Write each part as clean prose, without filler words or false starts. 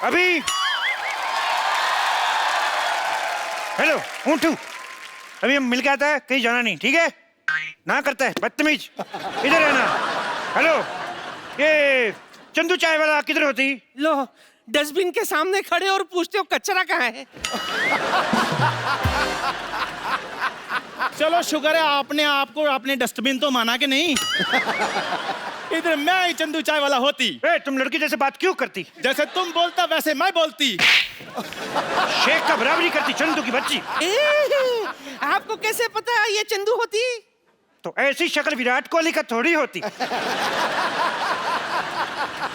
अभी हेलो ऊँटू, अभी हम मिल के आता है, कहीं जाना नहीं, ठीक है? ना करता है बदतमीज, इधर है ना। हेलो, ये चंदू चाय वाला किधर होती? लो, डस्टबिन के सामने खड़े और पूछते हो कचरा कहाँ है। चलो शुक्र है आपने आपको अपने डस्टबिन तो माना कि नहीं। इधर मैं ही चंदू चाय वाला होती। तुम लड़की जैसे बात क्यों करती? जैसे तुम बोलता वैसे मैं बोलती। शेख का बराबरी करती चंदू की बच्ची। आपको कैसे पता ये चंदू होती? तो ऐसी शक्ल विराट कोहली का थोड़ी होती।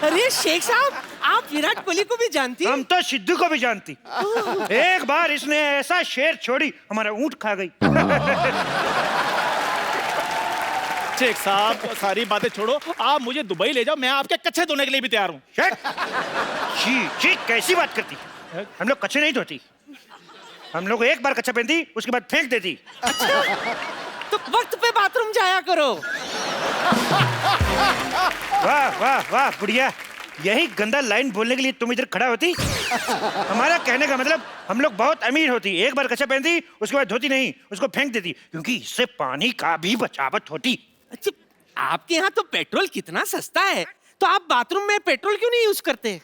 अरे शेख साहब, आप विराट कोहली को भी जानती? हम तो सिद्धू को भी जानती। एक बार इसने ऐसा शेर छोड़ी, हमारा ऊंट खा गई। शेख साहब सारी बातें छोड़ो, आप मुझे दुबई ले जाओ, मैं आपके कच्चे धोने के लिए भी तैयार हूँ। शी, कैसी बात करती? हम लोग कच्चे नहीं धोती, हम लोग एक बार कच्चा पहनती, उसके बाद फेंक देती। अच्छा, तो वक्त पे बाथरूम जाया करो। वाह वाह वाह बुढ़िया, यही गंदा लाइन बोलने के लिए तुम इधर खड़ा होती? हमारा कहने का मतलब, हम लोग बहुत अमीर होती, एक बार कच्चा पहनती, उसके बाद धोती नहीं, उसको फेंक देती, क्योंकि इससे पानी का भी बचावट होती। अच्छा, आपके यहाँ तो पेट्रोल कितना सस्ता है, तो आप बाथरूम में पेट्रोल क्यों नहीं यूज करते?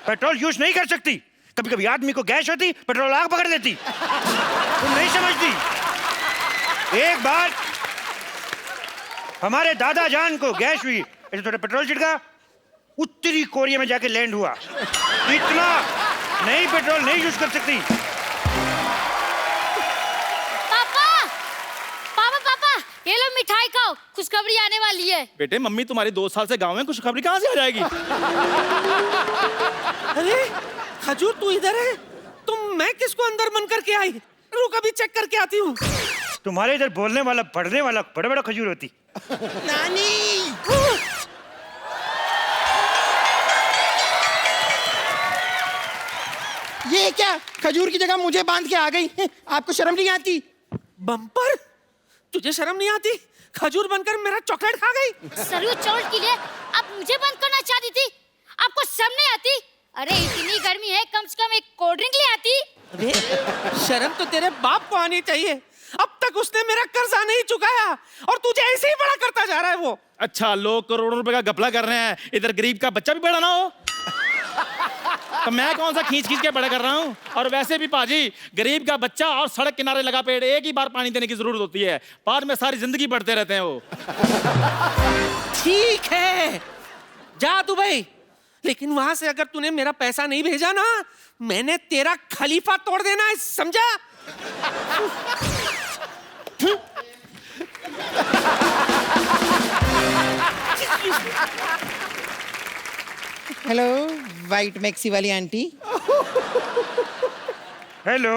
पेट्रोल यूज नहीं कर सकती, कभी कभी आदमी को गैस होती, पेट्रोल आग पकड़ लेती। तुम नहीं समझती। एक बार हमारे दादा जान को गैस हुई, ऐसे थोड़ा पेट्रोल छिड़का, उत्तरी कोरिया में जाके लैंड हुआ। इतना नहीं, पेट्रोल नहीं यूज कर सकती। ये लो मिठाई खाओ, खुशखबरी आने वाली है। बेटे मम्मी तुम्हारी 2 साल से गांव में, खुशखबरी कहाँ से आ जाएगी? अरे खजूर तू इधर है, तुम मैं किसको अंदर मन करके आई? रुक अभी चेक करके आती हूँ। तुम्हारे इधर बोलने वाला पढ़ने वाला बड़ा बड़ा खजूर होती। नानी, ये क्या, खजूर की जगह मुझे बांध के आ गई। आपको शर्म नहीं आती? बम्पर, तुझे शर्म नहीं आती? खजूर बनकर मेरा चॉकलेट खा गई। सरयू चौड़ के लिए आप मुझे बंद करना चाहती थी, आपको शर्म नहीं आती? अरे इतनी गर्मी है, कम से कम एक कोल्ड ड्रिंक ले आती। अरे शर्म तो तेरे बाप को आनी चाहिए, अब तक उसने मेरा कर्जा नहीं चुकाया और तुझे ऐसे ही बड़ा करता जा रहा है वो। अच्छा, लोग करोड़ों रुपए का घपला कर रहे हैं, इधर गरीब का बच्चा भी बड़ा ना हो। तो मैं कौन सा खींच खींच के बड़ा कर रहा हूँ? और वैसे भी पाजी, गरीब का बच्चा और सड़क किनारे लगा पेड़, एक ही बार पानी देने की जरूरत होती है, बाद में सारी जिंदगी बढ़ते रहते हैं वो। ठीक है, जा दुबई, लेकिन वहां से अगर तूने मेरा पैसा नहीं भेजा ना, मैंने तेरा खलीफा तोड़ देना है, समझा? हेलो वाइट मैक्सी वाली आंटी। हेलो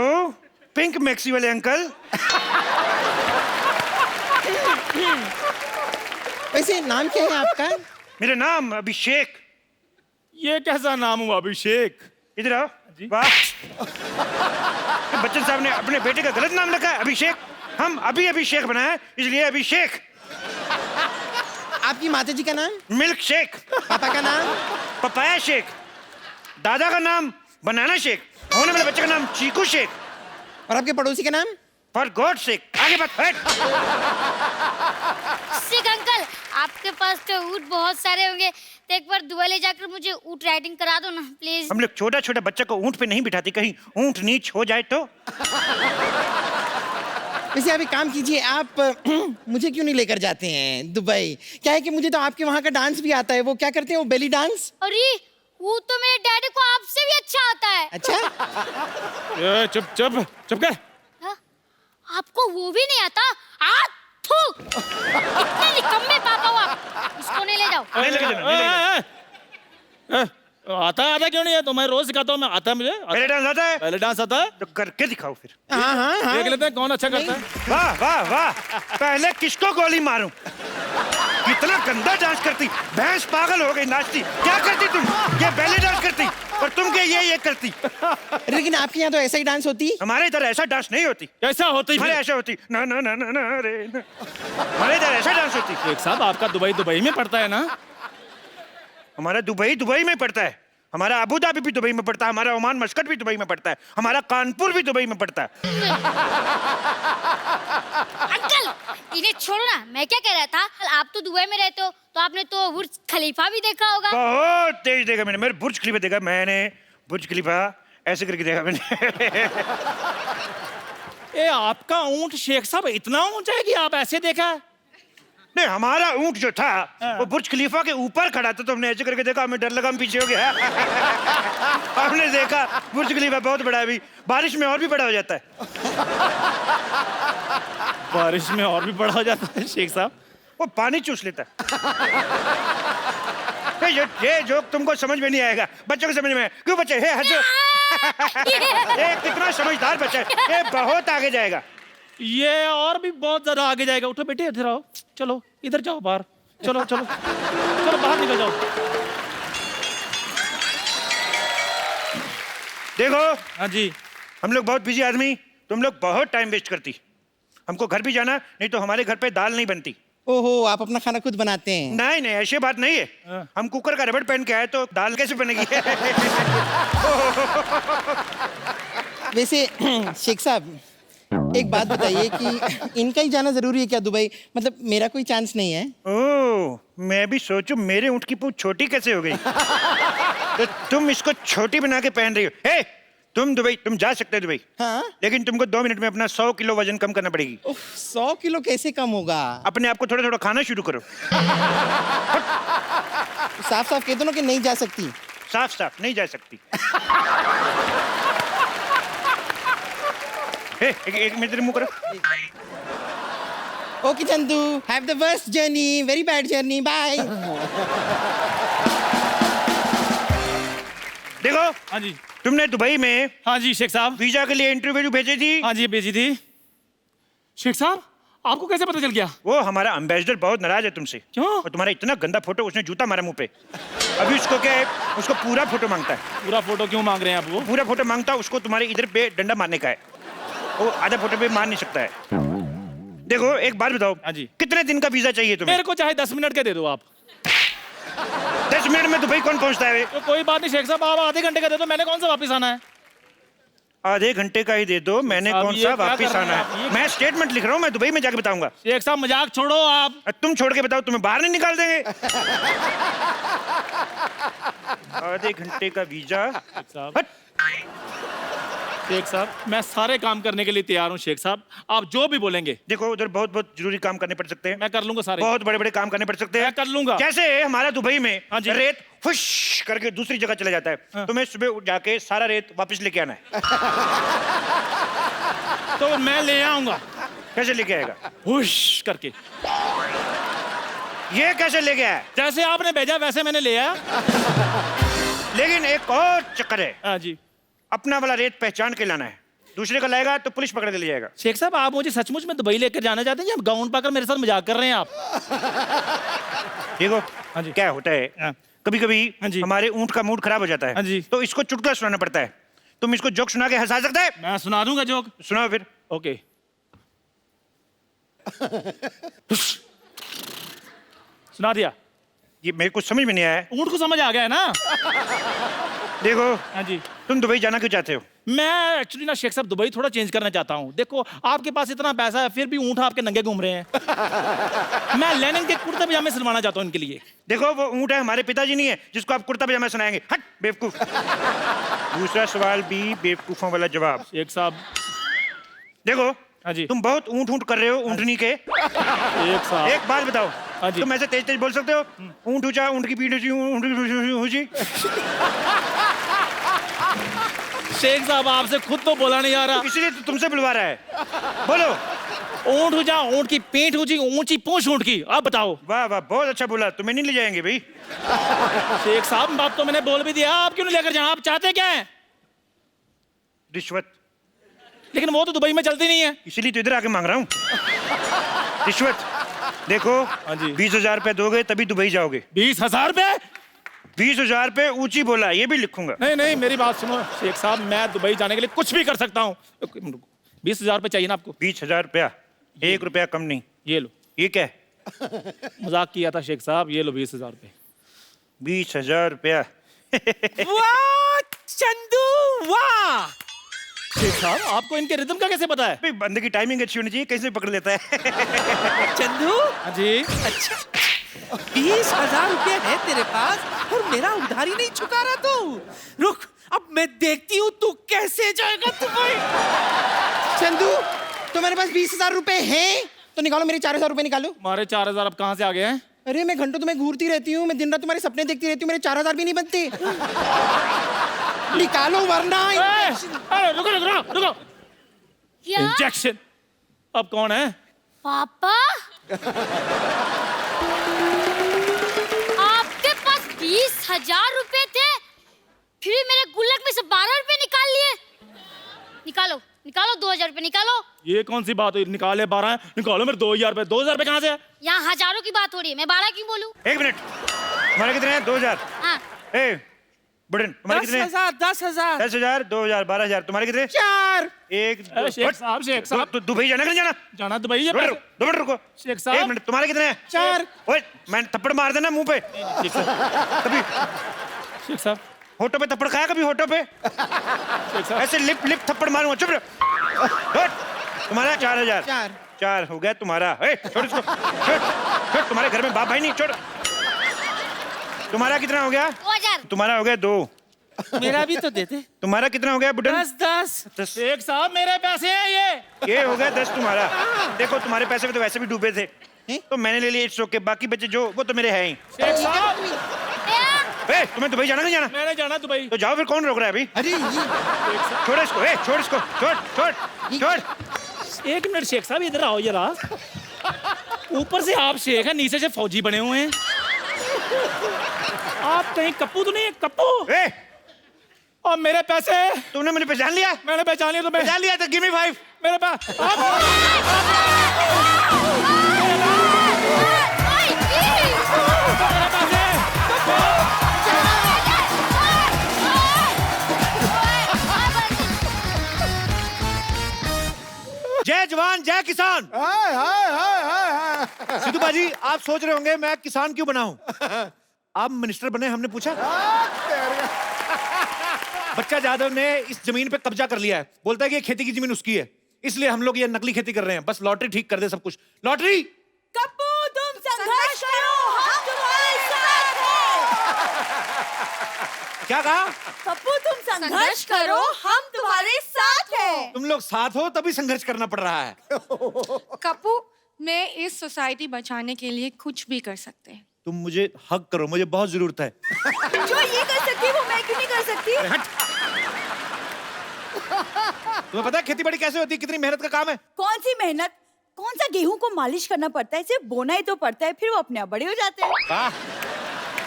पिंक मैक्सी वाले अंकल। वैसे नाम क्या है आपका? मेरा नाम अभिषेक। ये कैसा नाम हुआ अभिषेक? इधर आओ। वाह, बच्चन साहब ने अपने बेटे का गलत नाम रखा है, अभिषेक। हम अभी अभिषेक बनाए, इसलिए अभिषेक। आपकी माता जी का नाम? Milk shake. पापा का नाम? Papaya shake. दादा का नाम बनाना शेक। होने वाले बच्चे का नाम चीकू शेक। और आपके पड़ोसी का नाम? For God shake. आगे बात हट। शेख अंकल, आपके पास तो ऊँट बहुत सारे होंगे, तो एक बार दुबई ले जाकर मुझे ऊँट राइडिंग करा दो ना प्लीज। हम लोग छोटा छोटा बच्चा को ऊँट पे नहीं बिठाते, कहीं ऊँट नीच हो जाए तो। वैसे आप एक काम कीजिए, आप मुझे क्यों नहीं लेकर जाते हैं दुबई? क्या है कि मुझे तो आपके वहाँ का डांस भी आता है। वो क्या करते हैं, वो बेली डांस? अरे वो तो मेरे डैडी को आपसे भी अच्छा आता है। अच्छा, चुप चुप चुप कर। हाँ? आपको वो भी नहीं आता? थू, कितने निकम्मे पापा हो आप। इसको नहीं ले जाओ। नहीं लेके जाना, नहीं लेके जाना। आता क्यों नहीं है? तो मैं रोज सिखाता हूँ, मैं आता है मुझे। पहले डांस आता है? पहले डांस आता है तो करके दिखाओ फिर। हाँ हाँ हाँ। देख लेते हैं कौन अच्छा करता है। वाह वाह वाह, पहले किसको गोली मारूं? कितना गंदा डांस करती, भैंस पागल हो गई नाचती। क्या करती तुम? ये बैले डांस करती, और तुम क्या ये करती? लेकिन आपके यहाँ तो ऐसा ही डांस होती? हमारे इधर ऐसा डांस नहीं होती। कैसा होती? हमारे ऐसा होती ना ना ना ना ना रे ना। हमारे इधर ऐसा डांस होती। एक साहब आपका दुबई में पड़ता है ना? हमारा दुबई में पड़ता है, हमारा अबू धाबी भी दुबई में पड़ता है, हमारा ओमान मस्कट भी दुबई में पड़ता है, हमारा कानपुर भी दुबई में पड़ता है। अंकल इन्हें छोड़ो ना, मैं क्या कह रहा था, आप तो दुबई में रहते हो तो आपने तो बुर्ज खलीफा भी देखा होगा। बहुत तेज देखा मैंने, मेरे बुर्ज खलीफा देखा मैंने, बुर्ज खलीफा ऐसे करके देखा मैंने। ए आपका ऊंट शेख साहब इतना ऊंचा है कि आप ऐसे देखा? नहीं, हमारा ऊंट जो था वो बुर्ज खलीफा के ऊपर खड़ा था, तो हमने ऐसे करके देखा, हमें डर लगा, हम पीछे हो गया। हमने देखा बुर्ज खलीफा बहुत बड़ा है, अभी बारिश में और भी बड़ा हो जाता है। बारिश में और भी बड़ा हो जाता है शेख साहब? वो पानी चूस लेता है। ये जोक तुमको समझ में नहीं आएगा, बच्चों को समझ में। क्यों बच्चे हे हंसो? ये कितना समझदार बच्चा है, ये बहुत आगे जाएगा। ये और भी बहुत ज्यादा आगे जाएगा। उठो बेटे, इधर आओ, चलो इधर जाओ बाहर, चलो चलो चलो बाहर निकल जाओ। देखो हाँ जी। हम लोग बहुत बिजी आदमी, तुम लोग बहुत टाइम वेस्ट करती। हमको घर भी जाना, नहीं तो हमारे घर पे दाल नहीं बनती। ओहो, आप अपना खाना खुद बनाते हैं? नहीं नहीं, ऐसी बात नहीं है। हम कुकर का रबड़ पहन के आए तो दाल कैसे बनेगी? वैसे शेख साहब एक बात बताइए कि इनका ही जाना जरूरी है क्या दुबई? मतलब मेरा कोई चांस नहीं है? ओह, मैं भी सोचूं मेरे ऊँट की पूंछ छोटी कैसे हो गई। तो तुम इसको छोटी बना के पहन रही हो। हे, तुम जा सकते हो दुबई, हाँ? लेकिन तुमको 2 मिनट में अपना 100 किलो वजन कम करना पड़ेगी। 100 किलो कैसे कम होगा? अपने आप को थोड़ा थोड़ा खाना शुरू करो। साफ साफ कह दो ना कि नहीं जा सकती। साफ साफ नहीं जा सकती। एक मिनट मुंह करो। Okay Chandu, have the worst journey, very bad journey, bye. देखो हाँ जी। तुमने दुबई में हाँ जी शेख साहब। वीजा के लिए इंटरव्यू भेजी थी। हाँ जी भेजी थी। शेख साहब आपको कैसे पता चल गया? वो हमारा एम्बेसडर बहुत नाराज है तुमसे। क्यों? और तुम्हारा इतना गंदा फोटो, उसने जूता मारा मुंह पे। अभी उसको क्या है, उसको पूरा फोटो मांगता है। पूरा फोटो क्यों मांग रहे हैं आप? वो पूरा फोटो मांगता है, उसको तुम्हारे इधर पे डंडा मारने का है। वो आधा फोटो पे मार नहीं सकता है। देखो एक बात बताओ। हाँ जी। कितने दिन का वीजा चाहिए तुम्हें? मेरे को चाहे 10 मिनट के दे दो आप। 10 मिनट में दुबई कौन पहुंचता है? तो कोई बात नहीं शेख साहब, आप आधे घंटे का दे दो, मैंने कौन सा वापस आना है? आधे घंटे का ही दे दो, मैंने अब कौन ये सा क्या वापिस कर रहे आना हैं आप? है। ये मैं स्टेटमेंट लिख रहा हूँ, मैं दुबई में जाके बताऊंगा। शेख साहब मजाक छोड़ो आप। तुम छोड़ के बताओ, तुम्हें बाहर नहीं निकाल देंगे। आधे घंटे का वीजा। शेख साहब, हट। शेख साहब मैं सारे काम करने के लिए तैयार हूँ शेख साहब, आप जो भी बोलेंगे। देखो उधर बहुत बहुत जरूरी काम करने पड़ सकते हैं। मैं कर लूंगा सारे। बहुत बड़े बड़े काम करने पड़ सकते हैं। मैं कर लूंगा। कैसे हमारा दुबई में हाँ जी। रेत फुश करके दूसरी जगह चला जाता है। हाँ। तुम्हें सुबह उठ जाके सारा रेत वापस लेके आना है। तो मैं ले आऊंगा कैसे लेके आएगा? हुश करके। ये कैसे लेके आया? जैसे आपने भेजा वैसे मैंने ले आया। लेकिन एक और चक्कर है, हाँ जी। अपना वाला रेत पहचान के लाना है। दूसरे का लाएगा तो पुलिस पकड़ के ले जाएगा। शेख साहब आप मुझे सचमुच में दुबई लेकर जाना चाहते हैं या गाउन पाकर मेरे साथ मजाक कर रहे हैं आप? देखो हाँ जी। क्या होता है, हाँ। कभी कभी हाँ जी। हमारे ऊंट का मूड खराब हो जाता है। हाँ जी। तो इसको चुटकुला सुनाना पड़ता है। तुम इसको जोक सुना के हंसा सकते है? मैं सुना दूंगा जोक। सुनाओ फिर। ओके। सुना दिया। ये मेरे को समझ में नहीं आया है। ऊंट को समझ आ गया है ना? देखो हाँ जी। तुम दुबई जाना क्यों चाहते हो? मैं एक्चुअली ना शेख साहब दुबई थोड़ा चेंज करना चाहता हूँ। देखो आपके पास इतना पैसा है फिर भी ऊँट आपके नंगे घूम रहे हैं। मैं लेनिन के कुर्ते पजामे सिलवाना चाहता हूँ इनके लिए। देखो वो ऊँट है, हमारे पिताजी नहीं है जिसको आप कुर्ता पजामा सुनाएंगे। हट बेवकूफ। दूसरा सवाल भी बेवकूफों वाला जवाब। शेख साहब। देखो हाँ जी। तुम बहुत ऊँट ऊँट कर रहे हो ऊँटनी के। शेख साहब। एक बात बताओ, हाँ जी। तुम ऐसे तेज तेज बोल सकते हो? ऊँट ऊंचा, ऊँट की पीठ ऊंची, ऊँट की ऊंची। शेख साहब आपसे खुद तो बोला नहीं आ रहा। इसलिए तो तुमसे बुलवा रहा है। बोलो। ऊँट ऊंचा, ऊँट की पीठ ऊंची, ऊंची पूंछ ऊँट की। आप बताओ। वाह वाह, बहुत अच्छा बोला। तुम्हें नहीं ले जाएंगे भाई। शेख साहब बात तो मैंने बोल भी दिया, आप क्यों नहीं लेकर जाए? आप चाहते क्या है? रिश्वत। लेकिन वो तो दुबई में चलती नहीं है। इसीलिए तो इधर आके मांग रहा हूँ रिश्वत। देखो हाँ जी। 20,000 रुपए दोगे तभी दुबई जाओगे। 20,000 रुपए? 20,000 रुपए ऊंची बोला, ये भी लिखूंगा। नहीं नहीं मेरी बात सुनो शेख साहब, मैं दुबई जाने के लिए कुछ भी कर सकता हूँ। 20,000 रुपए चाहिए ना आपको? 20,000 रुपया, 1 रुपया कम नहीं। ये लो। ये क्या है? मजाक किया था शेख साहब, ये लो 20,000 रुपए। 20,000 रुपया। वाह चंदू वाह। शेख साहब आपको इनके रिदम का कैसे पता है? भाई बंदे की टाइमिंग अच्छी होनी चाहिए, कैसे भी पकड़ लेता है। चंदू हाँ जी। अच्छा 20,000 रुपये है तेरे पास और मेरा उधारी नहीं चुका रहा तू। रुक अब मैं देखती हूँ तू कैसे जाएगा दुबई। चंदू तुम्हारे पास 20,000 रुपए हैं तो निकालो, मेरे 4,000 रुपए निकालो। हमारे 4,000 अब कहाँ से आ गए हैं? अरे मैं घंटों तुम्हें घूरती रहती हूँ, मैं दिन रात तुम्हारे सपने देखती रहती हूँ, मेरे 4,000 भी नहीं बनते। निकालो वरना अरे रुको रुको रुको। क्या इंजेक्शन। अब कौन है? पापा? आपके पास 20,000 रुपए थे, फिर मेरे गुल्लक में से 12 रुपए निकाल लिए। निकालो निकालो 2,000 रुपए निकालो। ये कौन सी बात हुई? निकाले 12 निकालो मेरे 2,000 रुपए। 2,000 रुपए कहाँ से है? यहाँ हजारों की बात हो रही है, मैं 12 क्यों बोलूं? 1 मिनट, तुम्हारे कितने हैं? 2,000। हाँ ए बुढ़न, तुम्हारे कितने हैं? 10,000 10,000 10,000, 2,000, 12,000। तुम्हारे कितने? 4। एक अरे शेख साहब तो दुबई जाना कि जाना? जाना दुबई है। 2 मिनट रुको। शेख साहब। 1 मिनट, तुम्हारे कितने हैं? 4। ओए मैं थप्पड़ मार देना मुंह पे कभी। शेख साहब। होठों पे थप्पड़ खाया कभी? होठों पे शेख साहब। ऐसे लिप लिप थप्पड़ मारूंगा। चुप रहो। हट। तुम्हारा 4,000। 4 हो गया तुम्हारा। ए, छोड़ इसको। छोड़। तुम्हारे घर में बाप भाई नहीं। छोड़। तुम्हारा कितना हो गया? 2,000। तुम्हारा हो गया 2। मेरा भी तो देते। तुम्हारा कितना हो गया बुढ़न? 10 शेख साहब मेरे पैसे हैं ये हो गया 10 तुम्हारा। देखो तुम्हारे पैसे में तो वैसे भी डूबे थे तो मैंने ले लिए, इट्स ओके। बाकी बचे जो वो तो मेरे हैं ही। शेख साहब ए, तुम्हें दुबई जाना नहीं जाना? मैंने जाना दुबई। तो जाओ फिर, कौन रोक रहा है अभी? अरे ये छोड़ इसको। ए, छोड़ इसको। छोड़ छोड़ छोड़। 1 मिनट शेख साहब इधर आओ जरा। ऊपर से आप शेख हैं, नीचे से फौजी बने हुए हैं। आप कहीं कप्पू तो नहीं है? कप्पू। ए, और मेरे पैसे? तुमने मुझे पहचान लिया? मैंने पहचान लिया। तो मैं पहचान लिया तो गिव मी 5। मेरे पास जय जवान जय किसान। सिद्धू बाजी आप सोच रहे होंगे मैं किसान क्यों बना हूं? आप मिनिस्टर बने, हमने पूछा। बच्चा जाधव ने इस जमीन पे कब्जा कर लिया है, बोलता है कि ये खेती की जमीन उसकी है, इसलिए हम लोग ये नकली खेती कर रहे हैं। बस लॉटरी ठीक कर दे सब कुछ। लॉटरी। कप्पू तुम संघर्ष करो, हम तुम्हारे साथ हैं। क्या कहा? कप्पू तुम संघर्ष करो, हम तुम्हारे साथ हैं। तुम लोग साथ हो तभी संघर्ष करना पड़ रहा है। कप्पू मैं इस सोसाइटी बचाने के लिए कुछ भी कर सकते हैं। तुम मुझे हक करो, मुझे बहुत जरूरत है। जो ये कर सकती है वो मैं क्यों नहीं कर सकती? तुम्हें पता है खेती बाड़ी कैसे होती है? कितनी मेहनत का काम है। कौन सी मेहनत? कौन सा गेहूं को मालिश करना पड़ता है? सिर्फ बोना ही तो पड़ता है, फिर वो अपने आप बड़े हो जाते हैं। वाह,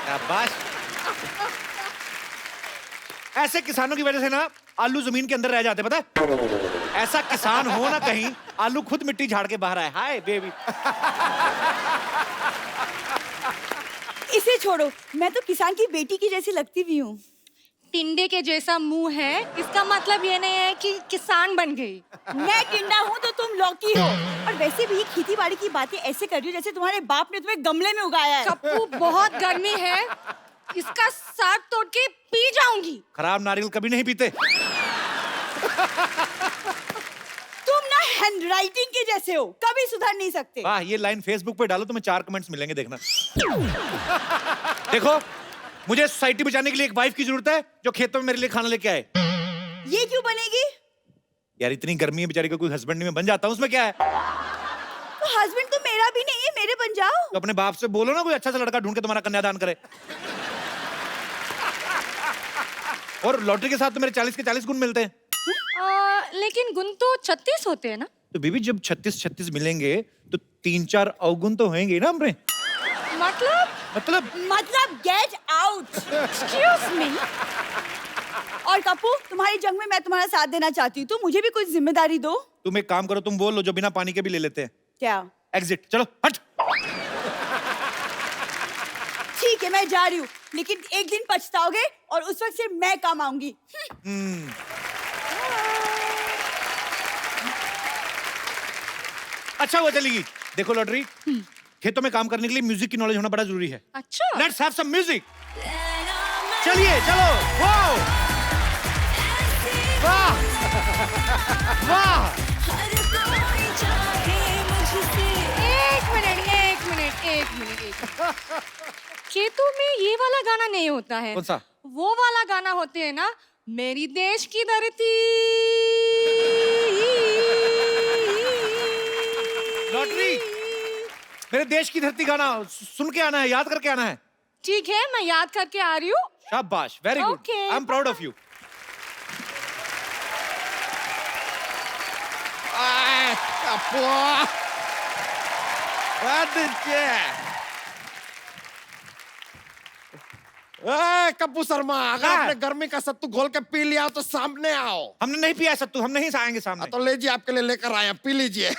शाबाश। ऐसे किसानों की वजह से ना आलू जमीन के अंदर रह जाते, पता है? ऐसा किसान हो ना कहीं आलू खुद मिट्टी झाड़ के बाहर आए। Hi baby. इसे छोड़ो, मैं तो किसान की बेटी की जैसी लगती भी हूँ। टिंडे के जैसा मुंह है, इसका मतलब ये नहीं है कि किसान बन गई। मैं टिंडा हूँ तो तुम लौकी हो। और वैसे भी खेती बाड़ी की बातें ऐसे कर रही हो जैसे तुम्हारे बाप ने तुम्हें गमले में उगाया है। कप्पू बहुत गर्मी है, इसका साग तोड़ के पी जाऊंगी। खराब नारियल कभी नहीं पीते। तुम ना हैंडराइटिंग के जैसे हो, कभी सुधर नहीं सकते। वाह, ये लाइन फेसबुक पे डालो, तुम्हें 4 कमेंट्स मिलेंगे, देखना। देखो, मुझे सोसाइटी बचाने के लिए एक वाइफ की जरूरत है जो खेतों में मेरे लिए खाना लेके आए। ये क्यों बनेगी? यार इतनी गर्मी है, बेचारी को कोई हस्बैंड नहीं, मैं बन जाता हूँ, उसमें क्या है? तो हस्बैंड तो मेरा भी नहीं है, मेरे बन जाओ। तो अपने बाप से बोलो ना कोई अच्छा सा लड़का ढूंढ के तुम्हारा कन्यादान करे। और लॉटरी के साथ तो मेरे 40 के 40 गुण मिलते हैं। लेकिन गुण तो 36 होते हैं ना? तो बीबी जब 36 मिलेंगे तो 3-4 अवगुण तो होंगे ना हमने। मतलब गेट आउट। Excuse me. और कप्पू, तुम्हारी जंग में मैं तुम्हारा साथ देना चाहती हूँ, तो मुझे भी कुछ जिम्मेदारी दो। तुम एक काम करो, तुम बोल लो जो बिना पानी के भी ले लेते हैं। क्या? एग्जिट। चलो हट। ठीक है, मैं जा रही हूँ, लेकिन एक दिन पछताओगे और उस वक्त सिर्फ मैं काम आऊंगी। अच्छा हुआ चलेगी। देखो लॉटरी, खेतों में काम करने के लिए म्यूजिक की नॉलेज होना बड़ा जरूरी है। अच्छा। Let's have some music. चलिए चलो। वाह वाह वाह। एक मिनट। खेतों में ये वाला गाना नहीं होता है। कौन सा? वो वाला गाना होते है ना, मेरी देश की धरती। लॉटरी। मेरे देश की धरती गाना सुन के आना है, याद करके आना है। ठीक है, मैं याद करके आ रही हूँ। शाबाश, very good, Okay. I am proud of you. Kappu Sharma, अगर हाँ। आपने गर्मी का सत्तू घोल के पी लिया तो सामने आओ। हमने नहीं पिया सत्तू, हम नहीं आएंगे सामने। तो लीजिए, आपके लिए लेकर आए हैं, पी लीजिए।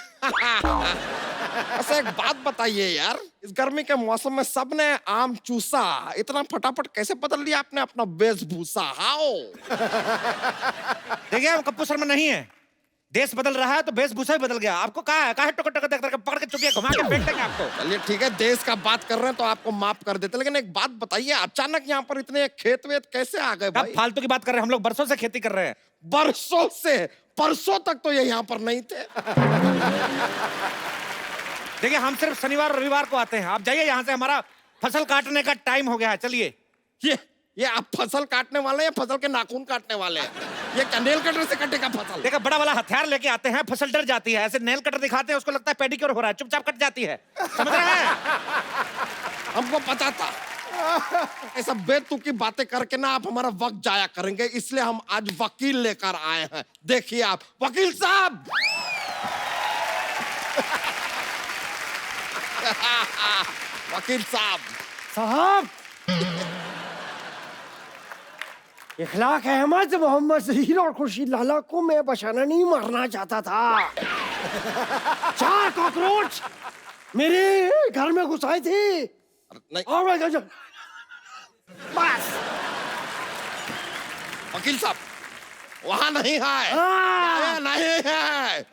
अच्छा, एक बात बताइए यार, इस गर्मी के मौसम में सबने आम चूसा, इतना फटाफट कैसे बदल लिया आपने अपना वेशभूषा? हाओ। देखिए, हम कप्पू शर्मा नहीं है। देश बदल रहा है तो वेशभूषा भी बदल गया। आपको कहा है टोकर टोकर देख कर पकड़ के चुपिया घुमा के फेंक देंगे आपको। चलिए ठीक है, देश का बात कर रहे हैं तो आपको माफ कर देते, लेकिन एक बात बताइए, अचानक यहाँ पर इतने खेत वेत कैसे आ गए आप भाई? फालतू की बात कर रहे हैं, हम लोग बरसों से खेती कर रहे हैं। बरसों से? परसों तक तो ये यहाँ पर नहीं थे। देखिए, हम सिर्फ शनिवार और रविवार को आते हैं। आप जाइए यहाँ से, हमारा फसल काटने का टाइम हो गया है। चलिए। ये आप फसल काटने वाले हैं या फसल के नाखून काटने वाले हैं? ये क्या नेल कटर से कटेगा फसल? देखा, बड़ा वाला हथियार लेके आते हैं, फसल डर जाती है। ऐसे नेल कटर दिखाते हैं, उसको लगता है पेडिक्योर हो रहा है, चुपचाप कट जाती है। समझ रहे हैं? हमको पता था ऐसा बेतुकी बातें करके ना आप हमारा वक्त जाया करेंगे, इसलिए हम आज वकील लेकर आए हैं। देखिए आप, वकील साहब। वकील साहब। इखलाक अहमद मोहम्मद जहीर और खुर्शीद लाला को मैं बचाना नहीं मारना चाहता था। 4 कॉकरोच मेरे घर में घुस आए थे नहीं, और मैं गजब बस। वकील साहब, वहां नहीं है, ये नहीं है।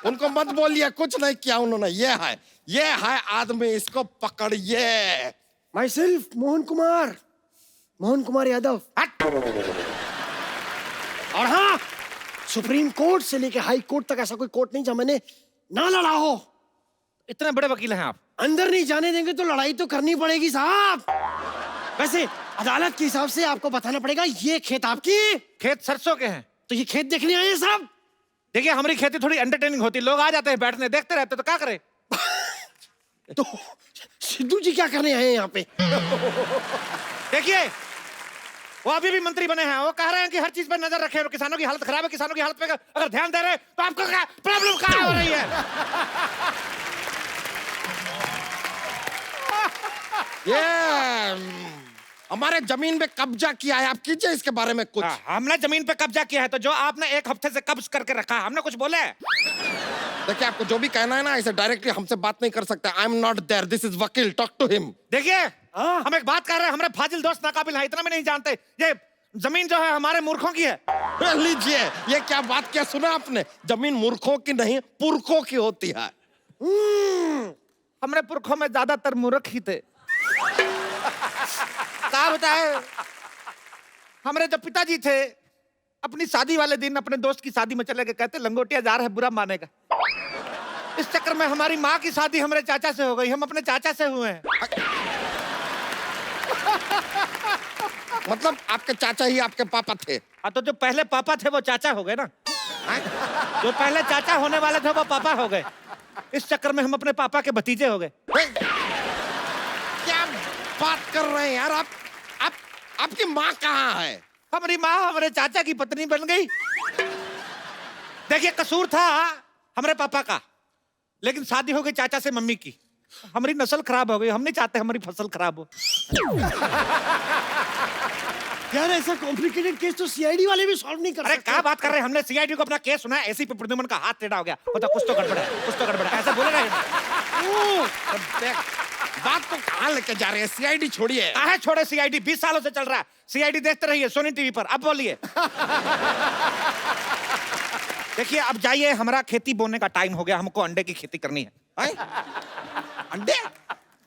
उनको मत बोलिए, कुछ नहीं किया उन्होंने। ये है आदमी, इसको पकड़िए। My self Mohan Kumar Yadav. और हाँ, सुप्रीम कोर्ट से लेके हाई कोर्ट तक ऐसा कोई कोर्ट नहीं जहाँ मैंने ना लड़ा हो। इतने बड़े वकील हैं आप। अंदर नहीं जाने देंगे तो लड़ाई तो करनी पड़ेगी साहब। वैसे अदालत के हिसाब से आपको बताना पड़ेगा, ये खेत आपकी? खेत सरसों के हैं। तो ये खेत देखने आए हैं साहब? देखिए, हमारी खेती थोड़ी एंटरटेनिंग होती है, लोग आ जाते हैं बैठने, देखते रहते, तो क्या करें? तो सिद्धू जी क्या करने आए हैं यहाँ पे? देखिए, वो अभी भी मंत्री बने हैं, वो कह रहे हैं कि हर चीज पर नजर रखें और किसानों की हालत खराब है, किसानों की हालत पे अगर ध्यान दे रहे हैं तो आपको क्या प्रॉब्लम कहाँ हो रही है? ये हमारे जमीन पे कब्जा किया है, आप कीजिए इसके बारे में कुछ। हमने जमीन पे कब्जा किया है, तो जो आपने 1 हफ्ते से कब्ज करके रखा है, हमने कुछ बोले? देखिए, आपको जो भी कहना है ना, ऐसे डायरेक्टली हमसे बात नहीं कर सकते। I am not there, this is वकील, टॉक टू हिम। देखिए, हम एक बात कर रहे हैं, हमारे फाजिल दोस्त नाकाबिल हैं, इतना भी नहीं जानते। ये जमीन जो है हमारे मूर्खों की है। लीजिए, ये क्या बात किया, सुना आपने? जमीन मूर्खों की नहीं, पुरखों की होती है। हमारे पुरखों में ज्यादातर मूर्ख ही थे। क्या बताए, हमारे जो पिताजी थे, अपनी शादी वाले दिन अपने दोस्त की शादी में चले गए, कहते लंगोटिया जा रहा है, बुरा मानेगा। इस चक्कर में हमारी माँ की शादी हमारे चाचा से हो गई, हम अपने चाचा से हुए हैं। मतलब आपके चाचा ही आपके पापा थे? हाँ, तो जो पहले पापा थे वो चाचा हो गए ना। जो पहले चाचा होने वाले थे वो पापा हो गए। इस चक्कर में हम अपने पापा के भतीजे हो गए। क्या बात कर रहे हैं यार आप? आपकी माँ कहाँ है? हमारी माँ हमारे चाचा की पत्नी बन गई। देखिए, कसूर था हमारे पापा का, लेकिन शादी हो गई चाचा से मम्मी की। हमारी नस्ल खराब हो गई, हम नहीं चाहते हमारी फसल खराब हो। यार, ऐसा कॉम्प्लिकेटेड केस तो सीआईडी वाले भी सॉल्व नहीं कर अरे सकते। क्या बात कर रहे हैं, हमने सीआईडी को अपना केस सुना है, एसीपी प्रद्युमन का हाथ टेढ़ा हो गया, होता कुछ तो गड़बड़ है, कुछ तो गड़बड़ है, ऐसा बोले रहे। बात तो कहाँ लेके जा रहे हैं? सीआईडी छोड़िए। काहे छोड़े सीआईडी, 20 सालों से चल रहा है। सीआईडी देखते रहिए सोनी टीवी पर। अब बोलिए। देखिए, अब जाइए, हमारा खेती बोने का टाइम हो गया, हमको अंडे की खेती करनी है। अंडे?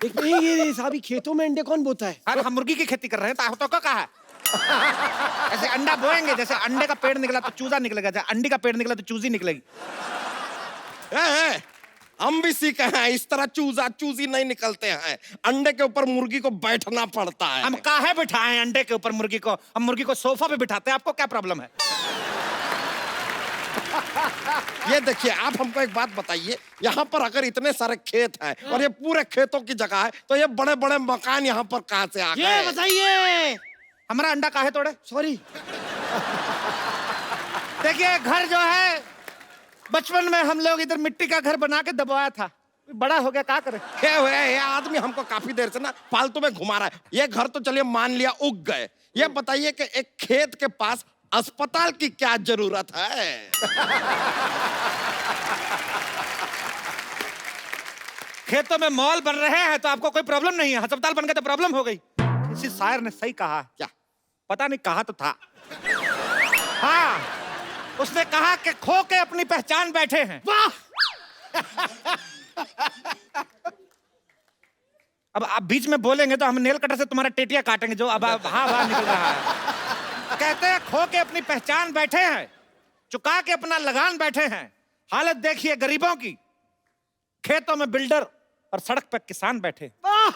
एक ये साहब खेतों में अंडे कौन बोता है? अरे हम मुर्गी की खेती कर रहे हैं तो का कहा है? ऐसे अंडा बोएंगे, जैसे अंडे का पेड़ निकला तो चूजा निकलेगा, जैसे अंडी का पेड़ निकला तो चूजी निकलेगी। हम भी सीखे हैं, इस तरह चूजा चूजी नहीं निकलते हैं। अंडे के ऊपर मुर्गी को बैठना पड़ता है। हम काहे बिठाएं अंडे के ऊपर मुर्गी को? हम मुर्गी को सोफा पे बिठाते हैं, आपको क्या प्रॉब्लम है? ये देखिए, आप हमको एक बात बताइए, यहाँ पर अगर इतने सारे खेत हैं और ये पूरे खेतों की जगह है, तो ये बड़े बड़े मकान यहाँ पर कहाँ से आ गए? ये बताइए, हमारा अंडा काहे तोड़े? सॉरी। देखिए, घर जो है बचपन में हम लोग इधर मिट्टी का घर बना के दबाया था, बड़ा हो गया, क्या करें? ये आदमी हमको काफी देर से ना फालतू में घुमा रहा है। ये घर तो चलिए मान लिया उग गए, ये बताइए कि एक खेत के पास अस्पताल की क्या जरूरत है? खेतों में मॉल बन रहे हैं तो आपको कोई प्रॉब्लम नहीं है, अस्पताल बन गए तो प्रॉब्लम हो गई। किसी शायर ने सही कहा। क्या? पता नहीं, कहा तो था। हाँ, उसने कहा कि खो के अपनी पहचान बैठे हैं। वाह! अब आप बीच में बोलेंगे तो हम नेल कटर से तुम्हारा टेटिया काटेंगे, जो अब हाँ निकल रहा है। कहते हैं खो के अपनी पहचान बैठे हैं, चुका के अपना लगान बैठे हैं। हालत देखिए गरीबों की, खेतों में बिल्डर और सड़क पर किसान बैठे। वाह!